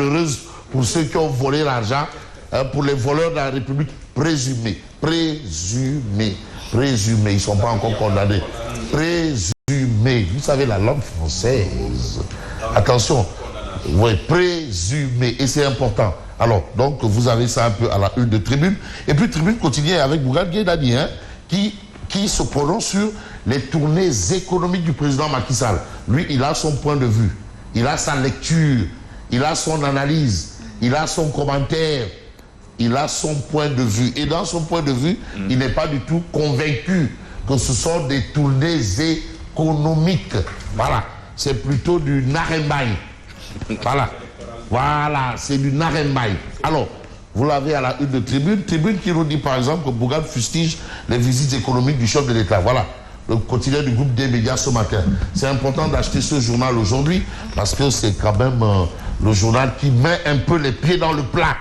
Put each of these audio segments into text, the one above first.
malheureuse pour ceux qui ont volé l'argent, pour les voleurs de la République présumés. Présumés. Présumés. Ils ne sont pas encore condamnés. Présumés. Vous savez, la langue française. Attention. Oui, présumés. Et c'est important. Alors, donc, vous avez ça un peu à la une de Tribune. Et puis, Tribune continue avec Bougane Gueye Dany, qui se prononce sur les tournées économiques du président Macky Sall. Lui, il a son point de vue. Il a sa lecture. Il a son analyse. Il a son commentaire. Il a son point de vue. Et dans son point de vue, il n'est pas du tout convaincu que ce sont des tournées économiques. Voilà. C'est plutôt du narembaï. Voilà. Voilà, c'est du narembaï. Alors, vous l'avez à la une de Tribune. Tribune qui nous dit par exemple que Bougane fustige les visites économiques du chef de l'État. Voilà. Le quotidien du groupe des médias ce matin. C'est important d'acheter ce journal aujourd'hui parce que c'est quand même le journal qui met un peu les pieds dans le plat.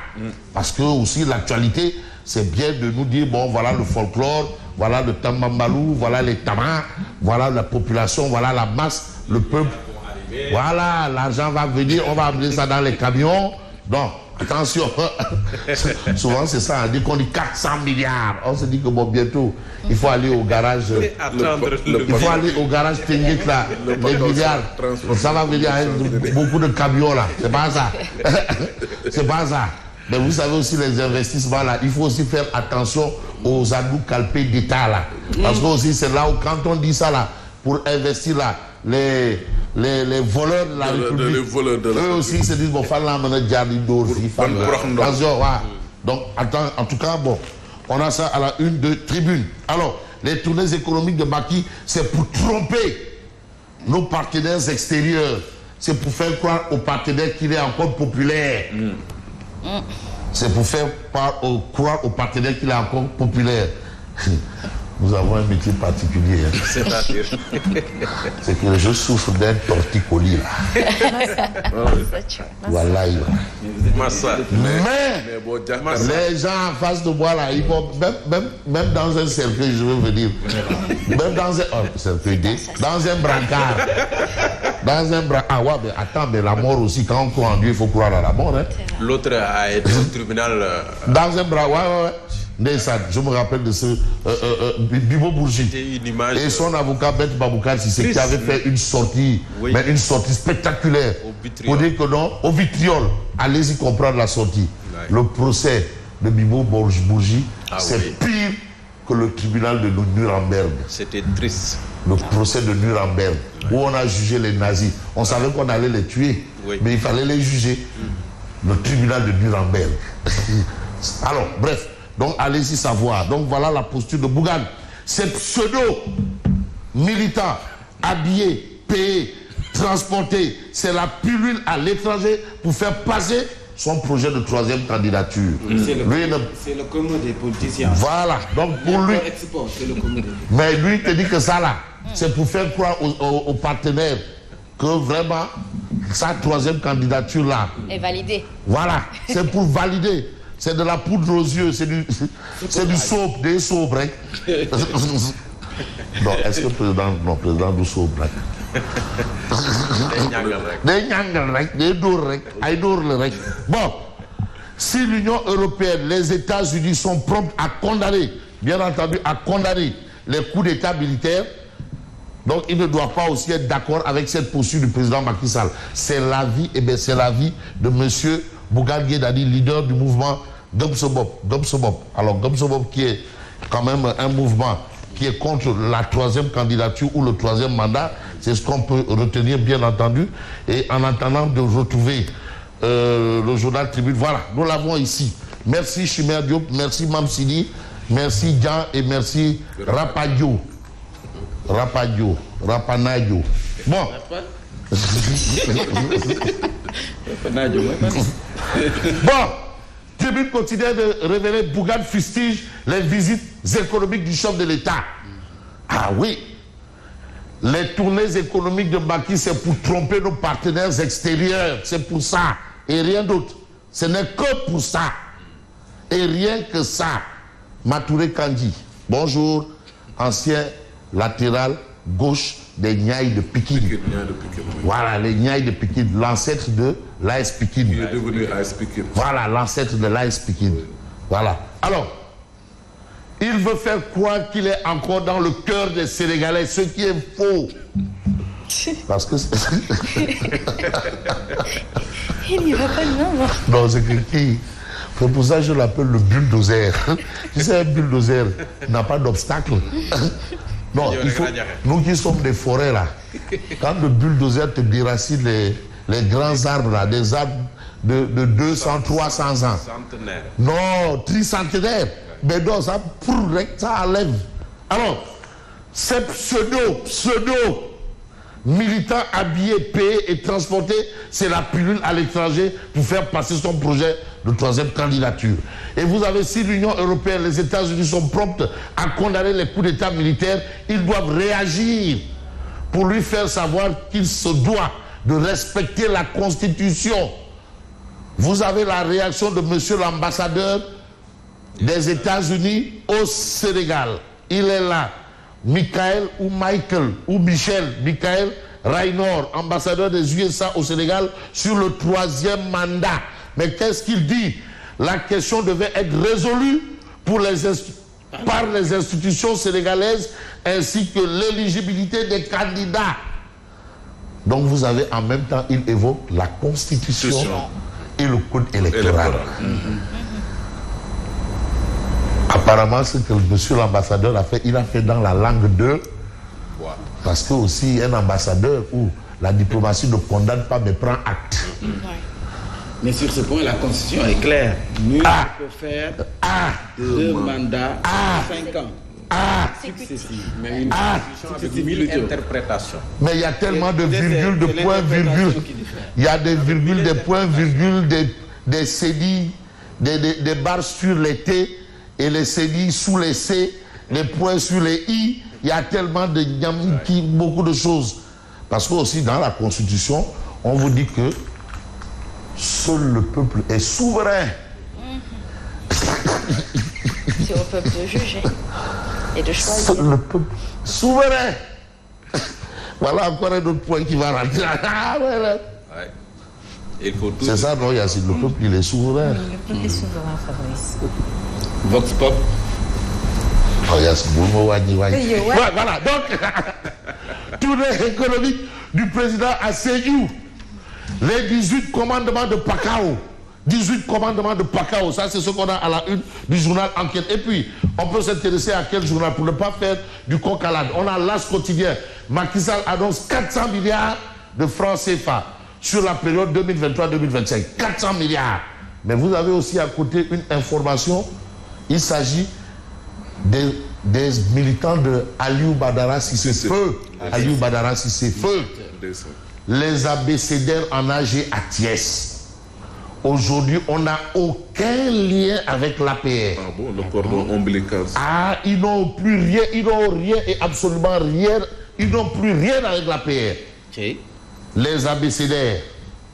Parce que aussi l'actualité, c'est bien de nous dire, bon voilà le folklore, voilà le tambambalou, voilà les tamas, voilà la population, voilà la masse, le peuple. Voilà, l'argent va venir, on va amener ça dans les camions. Donc, attention, souvent c'est ça, on dit qu'on dit 400 milliards. On se dit que bon, bientôt, il faut aller au garage. Il faut aller au garage Tenguet là, les milliards. Ça va venir avec beaucoup de camions là. C'est pas ça. C'est pas ça. Mais vous savez aussi les investissements là, il faut aussi faire attention aux adous calpés d'État là. Parce que aussi c'est là où quand on dit ça là, pour investir là, les voleurs de la République, eux aussi se disent bon, faut l'amener Djali d'Orsi. Attention, voilà. Donc, en tout cas, bon, on a ça à la une de Tribune. Alors, les tournées économiques de Macky, c'est pour tromper nos partenaires extérieurs. C'est pour faire croire aux partenaires qu'il est encore populaire. C'est pour faire croire aux partenaires qu'il est encore populaire. Nous avons un métier particulier. C'est-à-dire c'est que je souffre d'un torticolis là. Voilà. Mais les gens en face de moi là, ils vont même dans un cercueil, je veux venir. Même dans un cercueil, dans un brancard. Dans un brancard. Ah ouais, mais attends, mais la mort aussi, quand on croit en Dieu, il faut croire à la mort. Hein. L'autre a été au tribunal. Dans un brancard, ouais. Je me rappelle de ce Bibo Bourgi et son avocat Beth Baboukar Sissé qui avait fait une sortie, mais une sortie spectaculaire pour dire que non, au vitriol, allez-y comprendre la sortie. Le procès de Bibo Bourgi, c'est pire que le tribunal de Nuremberg. C'était triste. Le procès de Nuremberg, où on a jugé les nazis. On savait qu'on allait les tuer, mais il fallait les juger. Le tribunal de Nuremberg. Alors, bref. Donc, allez-y savoir. Donc, voilà la posture de Bougane. Ces pseudo-militants, habillés, payés, transportés, c'est la pilule à l'étranger pour faire passer son projet de troisième candidature. C'est le commun des politiciens. Voilà. Donc, pour lui... Mais lui, il te dit que ça, là, c'est pour faire croire aux partenaires que vraiment, sa troisième candidature, là... est validée. Voilà. C'est pour valider. C'est de la poudre aux yeux, c'est du soap, des soap, hein. Non, est-ce que le président du soap, Bon, si l'Union européenne, les États-Unis sont prompts à condamner, bien entendu, à condamner les coups d'État militaires, donc il ne doit pas aussi être d'accord avec cette posture du président Macky Sall. C'est l'avis, c'est l'avis de monsieur Bougane Gueye Dany, leader du mouvement Gomsobop. Alors Gomsobop qui est quand même un mouvement qui est contre la troisième candidature ou le troisième mandat, c'est ce qu'on peut retenir bien entendu. Et en attendant de retrouver le journal Tribune, voilà, nous l'avons ici. Merci Chimère Diop, merci Mamsidi, merci Jean et merci Rapadio. Rapanadio. Bon. Bon, Tribune continue de révéler Bougane fustige les visites économiques du chef de l'État. Ah oui, les tournées économiques de Macky, c'est pour tromper nos partenaires extérieurs. C'est pour ça et rien d'autre. Ce n'est que pour ça et rien que ça. Matouré Kandi, bonjour, ancien latéral gauche des Niayes de Pikine. Voilà, les Niayes de Pikine, l'ancêtre de l'Ice Pikin. Il est devenu Ice Pikin. Voilà, l'ancêtre de l'Ice Pikin. Voilà. Alors, il veut faire croire qu'il est encore dans le cœur des Sénégalais, ce qui est faux. Parce que... Il n'y va pas de main. Non, c'est qui... C'est pour ça que je l'appelle le bulldozer. Tu sais, un bulldozer n'a pas d'obstacle. Non, il faut... Nous qui sommes des forêts, là, quand le bulldozer te déracine les grands arbres, là, des arbres de 200, 300 ans. Centenaire. Non, tricentenaire. Mais non, ça enlève. Alors, ces pseudo militants habillés, payés et transportés, c'est la pilule à l'étranger pour faire passer son projet de troisième candidature. Et vous avez, si l'Union européenne, les États-Unis sont promptes à condamner les coups d'État militaires, ils doivent réagir pour lui faire savoir qu'il se doit de respecter la Constitution. Vous avez la réaction de monsieur l'ambassadeur des États-Unis au Sénégal. Il est là. Michael Raynor, ambassadeur des USA au Sénégal, sur le 3e mandat. Mais qu'est-ce qu'il dit? La question devait être résolue par les institutions sénégalaises ainsi que l'éligibilité des candidats. Donc vous avez en même temps, il évoque la Constitution et le code électoral. Apparemment, ce que monsieur l'ambassadeur a fait, il a fait dans la langue de... Parce que aussi, un ambassadeur où la diplomatie ne condamne pas mais prend acte. Mais sur ce point, la Constitution est claire. Nul ne peut faire 2 mandats 5 ans. Mais une Constitution avec 1000 interprétations. Mais il y a tellement de virgules, de points, virgules. Il y a des virgules, des points, virgules, des cédilles, des barres sur les T et les cédilles sous les C, les points sur les I. Il y a tellement de beaucoup de choses. Parce que aussi dans la Constitution, on vous dit que seul le peuple est souverain. C'est au peuple de juger et de choisir. Seul le peuple souverain. Voilà encore un autre point qui va rentrer. C'est ça, non, Yacine, le peuple, il est souverain. Le peuple est souverain, Fabrice. Vox Pop. Oh, Yacine, voilà, donc, tournée économique du président à Sédhiou. Les 18 commandements de Pakao. 18 commandements de Pakao, ça c'est ce qu'on a à la une du journal Enquête. Et puis, on peut s'intéresser à quel journal pour ne pas faire du coq à l'âne. On a l'As quotidien. Macky Sall annonce 400 milliards de francs CFA sur la période 2023-2025. 400 milliards. Mais vous avez aussi à côté une information. Il s'agit des militants de Aliou Badara Cissé Feu. Aliou Badara Cissé Feu. Les abécédaires en AG à Thiès. Aujourd'hui, on n'a aucun lien avec l'APR. Ah bon, le cordon ombilical. Ah, ils n'ont plus rien, ils n'ont rien et absolument rien. Ils n'ont plus rien avec l'APR. Okay. Les abécédaires,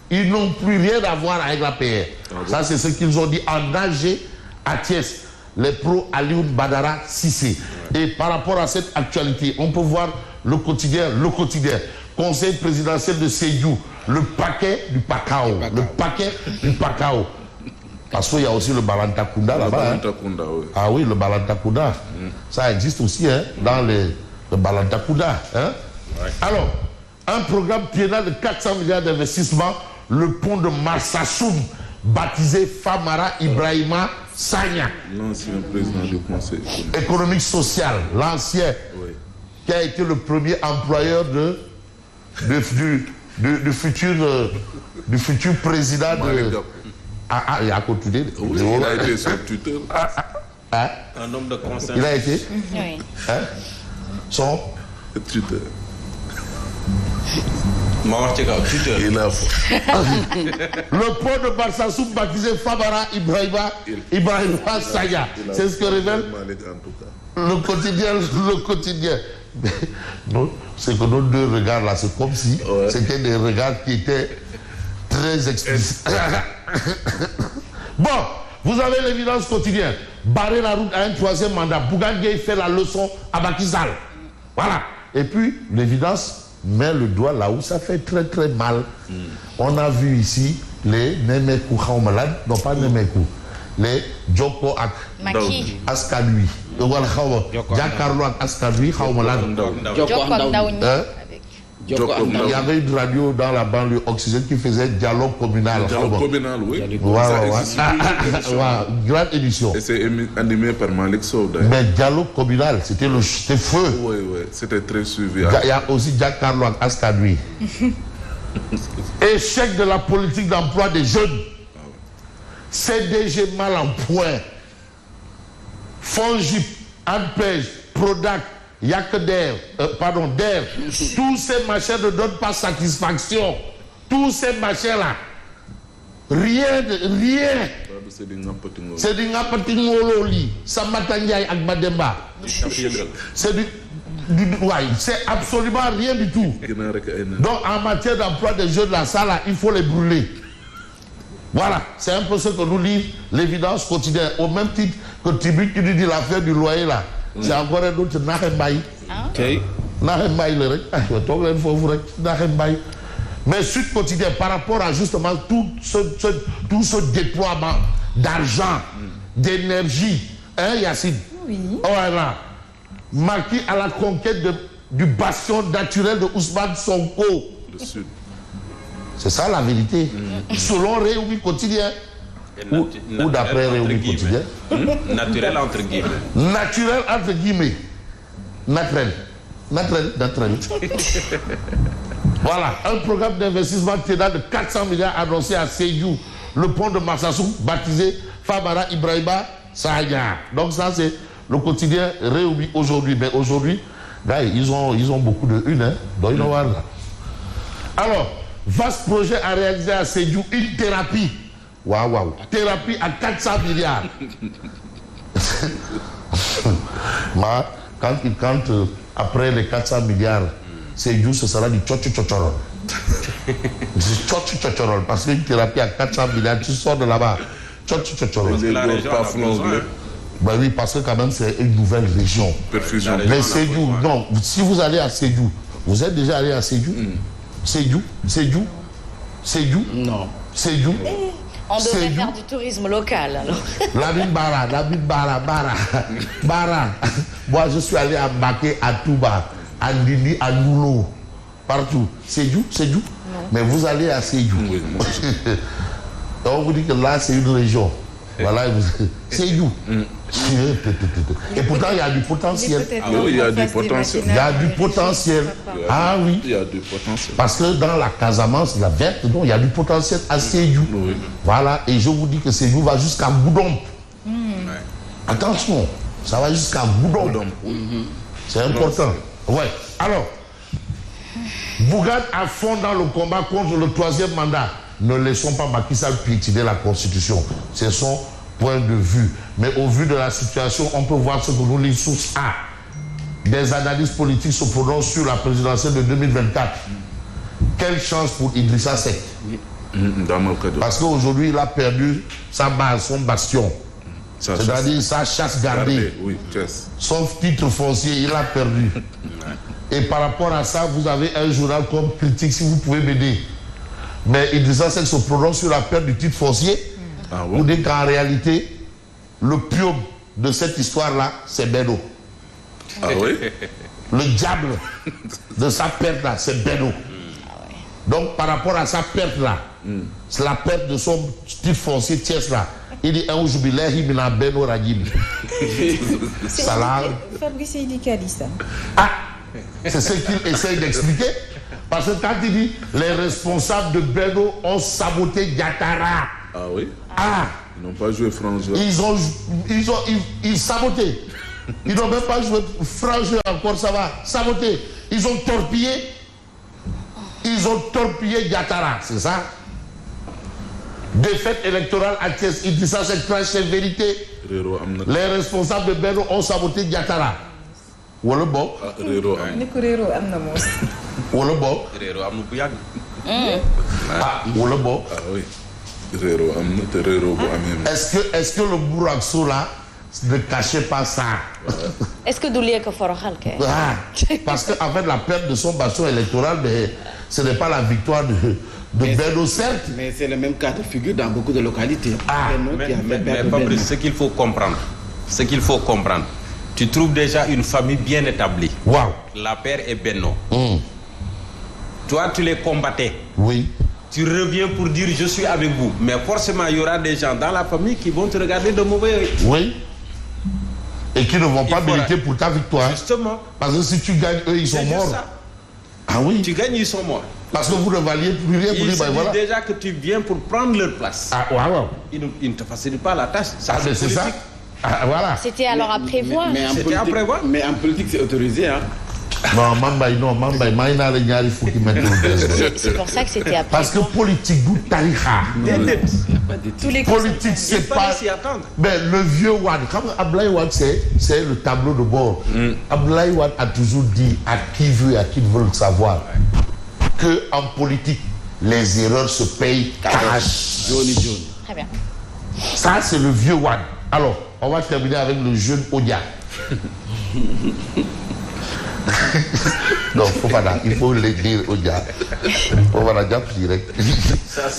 ils n'ont plus rien à voir avec l'APR. Ah bon? Ça, c'est ce qu'ils ont dit en AG à Thiès. Les pros Aliou Badara Cissé. Et par rapport à cette actualité, on peut voir le quotidien. Conseil présidentiel de Sédhiou, le paquet du Pakao. Le paquet du Pakao. Parce qu'il y a aussi le Balantakunda là-bas. Oui. Ah oui, le Balantakunda. Ça existe aussi hein, dans le Balantakunda. Hein. Ouais. Alors, un programme triennal de 400 milliards d'investissements, le pont de Marsassoum, baptisé Famara Ibrahima Sagna. L'ancien président du Conseil économique social, l'ancien, qui a été le premier employeur du futur président de... il a continué. Oui, il a été son tuteur. Un homme de conseil. Il a été Oui. Son tuteur. Le pont de Marsassoum baptisé Famara Ibrahima Sagna. C'est ce que révèle le quotidien. Non, c'est que nos deux regards là, c'est comme si c'était des regards qui étaient très explicites. Bon, vous avez l'évidence quotidienne. Barrer la route à un troisième mandat. Bougane Gueye fait la leçon à Macky Sall. Voilà. Et puis, l'évidence met le doigt là où ça fait très très mal. On a vu ici les Nemekou Khaoumalad, non pas Nemekou, les Djoko ak Askanui. Donc voilà, Giancarlo ak Askanui Khaoumalad. Il y avait une radio dans la banlieue oxygène qui faisait dialogue communal. Dialogue communal, oui. Grande édition. Et c'est animé par Malik Sow. Mais dialogue communal, c'était feu. Oui, oui, c'était très suivi. Il y a aussi Giancarlo Askanui. Échec de la politique d'emploi des jeunes. CDG mal en point. Fongip, Anpej, Prodac, Yakder, DER, tous ces machins ne donnent pas satisfaction. Tous ces machins-là. Rien. C'est du Ngapatingololi, Samatangiaï ak Bademba. C'est c'est absolument rien du tout. Donc en matière d'emploi des jeunes, là, ça là, il faut les brûler. Voilà, c'est un peu ce que nous livre l'évidence quotidienne. Au même titre que Tibi qui nous dit l'affaire du loyer là. C'est encore un autre Nahembaï. Mais Sud Quotidien, par rapport à justement tout ce déploiement d'argent, d'énergie, hein Yacine? Oui. Voilà. Marqué à la conquête du bastion naturel de Ousmane Sonko. Le Sud. C'est ça la vérité. Selon Réumi Quotidien. Ou d'après Réumi Quotidien. Naturel entre guillemets. Naturel entre guillemets. Naturel. Voilà, un programme d'investissement ténal de 400 milliards annoncé à Sédhiou. Le pont de Massassou, baptisé Famara Ibrahima Sahaya. Donc ça c'est le quotidien Réumi aujourd'hui. Mais aujourd'hui, là, ils ont beaucoup de une, hein. Donc ils vont voir là. Alors, vaste projet à réaliser à Sédhiou, une thérapie. Waouh. Thérapie à 400 milliards. Quand après les 400 milliards, Sédhiou, ce sera du tchotchotchorol. Tchotchotchorol. Parce qu'une thérapie à 400 milliards, tu sors de là-bas. Tchotchotchorol. Ben oui, parce que quand même, c'est une nouvelle région. Perfusion. Mais Sédhiou, non, si vous allez à Sédhiou, vous êtes déjà allé à Sédhiou? Sédhiou? Non. Sédhiou? On devrait faire du tourisme local alors. Labine Bara. Moi, je suis allé à Baké, à Touba, à Ndili, à Noulo, partout. Sédhiou? Mais vous allez à Sédhiou. Oui, on vous dit que là, c'est une région. Voilà, Sédhiou. Et pourtant, il y a du potentiel. Oui, il y a du potentiel. Il y a du potentiel. Ah oui. Il y a du potentiel. Parce que dans la Casamance, la verte, donc, il y a du potentiel à Sédhiou. Oui. Voilà, et je vous dis que Sédhiou va jusqu'à Goudomp. Attention, ça va jusqu'à Goudomp. C'est important. Ouais. Alors, Bougane à fond dans le combat contre le 3e mandat. Ne laissons pas Macky Sall piétiner la Constitution. C'est son point de vue. Mais au vu de la situation, on peut voir ce que nous les sources A. Des analyses politiques se prononcent sur la présidentielle de 2024. Quelle chance pour Idrissa Seck. Parce qu'aujourd'hui, il a perdu sa base, son bastion. C'est-à-dire sa chasse gardée. Oui, son titre foncier, il a perdu. Et par rapport à ça, vous avez un journal comme Critique, si vous pouvez m'aider. Mais Idrissa Seck se prononce sur la perte du titre foncier. Vous dites qu'en réalité, le pion de cette histoire-là, c'est Beno. Ah oui? Le diable de sa perte-là, c'est Beno. Donc par rapport à sa perte-là, c'est la perte de son titre foncier Thiès-là. Il dit un jubilaire, il a Beno Ragim. Fabrice Idika dit ça. Ah, c'est ce qu'il essaye d'expliquer. Parce que quand il dit les responsables de Beno ont saboté Diatara. Ah oui? Ah! Ils n'ont pas joué franc jeu. Ils saboté. Ils n'ont même pas joué franc jeu encore, ça va. Saboté. Ils ont torpillé Diatara, c'est ça? Défaite électorale à Thiès. Il dit ça, c'est crash, c'est vérité. Les responsables de Beno ont saboté Diatara. Wala bon? Rero amna mos. Wala bon? Rero amna bu yag. Ah, wala bon? Ah oui. Rero amna te Rero bu amem. Est-ce que le Bourakso là ne cachait pas ça? Est-ce que Doulier que Forokhal parce qu'en fait la perte de son bastion électoral, ce n'est pas la victoire de Benno, certes. Mais c'est le même cas de figure dans beaucoup de localités. Mais Fabrice, ce qu'il faut comprendre, tu trouves déjà une famille bien établie. Waouh. La père est Benno. Toi, tu les combattais. Oui. Tu reviens pour dire je suis avec vous. Mais forcément, il y aura des gens dans la famille qui vont te regarder de mauvais œil. Oui. Et qui ne vont pas militer pour ta victoire. Justement. Parce que si tu gagnes, eux, ils sont morts. Ça. Ah oui. Tu gagnes, ils sont morts. Parce que vous ne valiez plus rien pour Ils dire, se disent voilà. déjà que tu viens pour prendre leur place. Ah, waouh. Ils ne te facilitent pas la tâche. Ça, Ah, c'est ça. Ah, voilà. C'était alors à prévoir. C'était à prévoir. Mais en politique, c'est autorisé. Hein. Non, Mambay, Maïna, les gars, il faut qu'ils mettent le C'est pour ça que c'était à Parce que prévoir. politique, vous tariha. Tous les Politique, c'est pas. s'y attendre. Mais le vieux Wad, comme Ablaye Wad, c'est le tableau de bord. Ablaye Wad a toujours dit à qui veut et à qui veut le savoir que en politique, les erreurs se payent cash. Jaune. Très bien. Ça, c'est le vieux Wad. Alors, on va terminer avec le jeune Odia. Non, faut pas là. Il faut le dire Odia. On va la dire direct.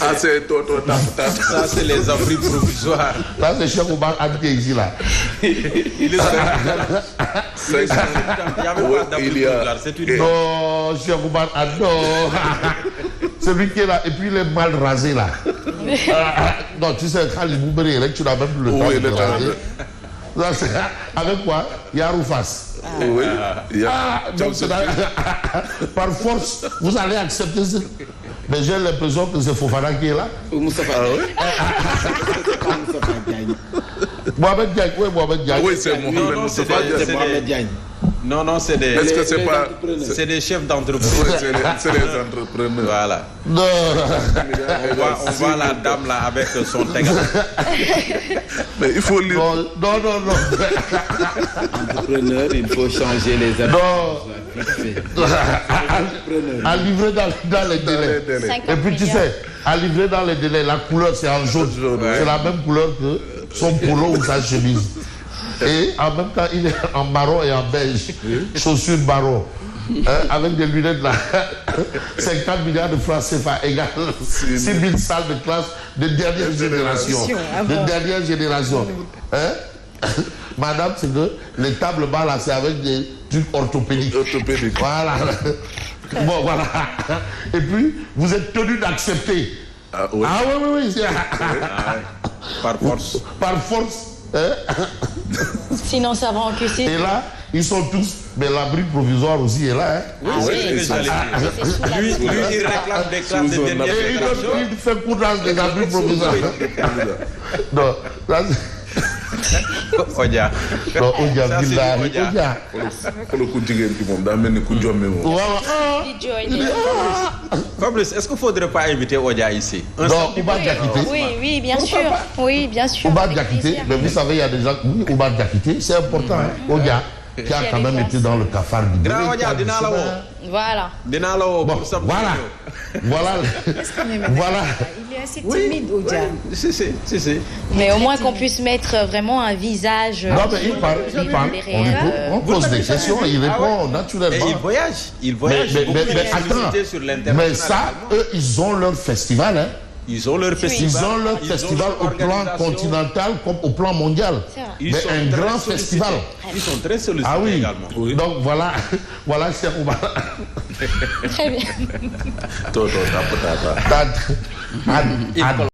Ah, c'est toi, Ça, c'est les abris provisoires. Là, c'est Cheikh Oumar Abdi ici, là. Il est Il y avait pas d'abri provisoire. C'est une... Non, Cheikh Oumar adore. Celui qui est là, et puis il est mal rasé, là. Non, tu sais, quand il bouberait, tu n'as même plus le temps de le raser. Là, c'est- avec quoi? Yaroufas. Oui. Donc, par force, vous allez accepter ça. Mais j'ai l'impression que c'est Fofana qui est là. Ou Moustapha. C'est pas Moustapha Diagne. Mohamed Diagne, oui, Mohamed Diagne. Oui, c'est Non, Mohamed non, c'est Moustapha des- Diagne. C'est Mohamed Diagne. Non, c'est des... Est-ce que c'est Les pas... entrepreneurs. C'est des chefs d'entreprise. Oui, c'est les entrepreneurs. Voilà. Non. On voit la dame là avec son texte. Mais il faut lire. Non. Entrepreneur, il faut changer les habitudes. Non. À livrer dans les délais. 50 Et puis tu milliards. sais, à livrer dans les délais, la couleur c'est en jaune. C'est la même couleur que son polo ou sa chemise. Et en même temps, il est en marron et en beige. Chaussures marron. Avec des lunettes là. 50 milliards de francs CFA égale 6 000 salles de classe de dernière génération. De dernière génération. Madame, c'est que les tables bas là, c'est avec des trucs orthopédiques. Orthopédique. Voilà. Bon, voilà. Et puis, vous êtes tenu d'accepter. Ah oui. Ah oui. Par force. Par force. Sinon, ça va encaisser. Et là, ils sont tous. Mais l'abri provisoire aussi est là. Ah oui, C'est ce que j'allais dire. c'est sous la Lui, il réclame des classes de dernière Et génération. il fait courage des abris provisoires. Non, là, Odia. non, Odia, Ça, c'est billahi, du Odia. Odia. Xoolal ku jigéen ki moom daa mel ni ku jomme moom. Voilà. Di jooy. Fabrice, est-ce qu'il ne faudrait pas inviter Odia ici? Un Non, samedi. Ouba Diakité. Oui, bien sûr. Oui, bien sûr. Ouba avec Diakité, plaisir. mais vous savez, il y a des gens. Oui, Ouba Diakité, c'est important. Hein. Odia, qui a quand même été dans le cafard du Grand Béré, Odia, qui a du dina la chemin. woo. Voilà. Dinaa la woo Bon, pour samedi. voilà. Voilà. Voilà. Il est assez timide, Odia. Si. Mais au moins qu'on puisse mettre vraiment un visage. Non, mais il parle. On pose des questions, il répond Et naturellement. il voyage. Il voyage. Mais Beaucoup de attends, publicité sur mais l'international ça, également. eux, ils ont leur festival. Hein. Ils ont leur festival. Ils ont leur festival au plan organisation. continental comme au plan mondial. C'est vrai. Ils Mais sont un très grand sollicités. festival. Ils sont très sollicités Ah oui. également. Donc voilà, voilà, Cheikh Oumar. Très bien. Toto, tapatata. Ad-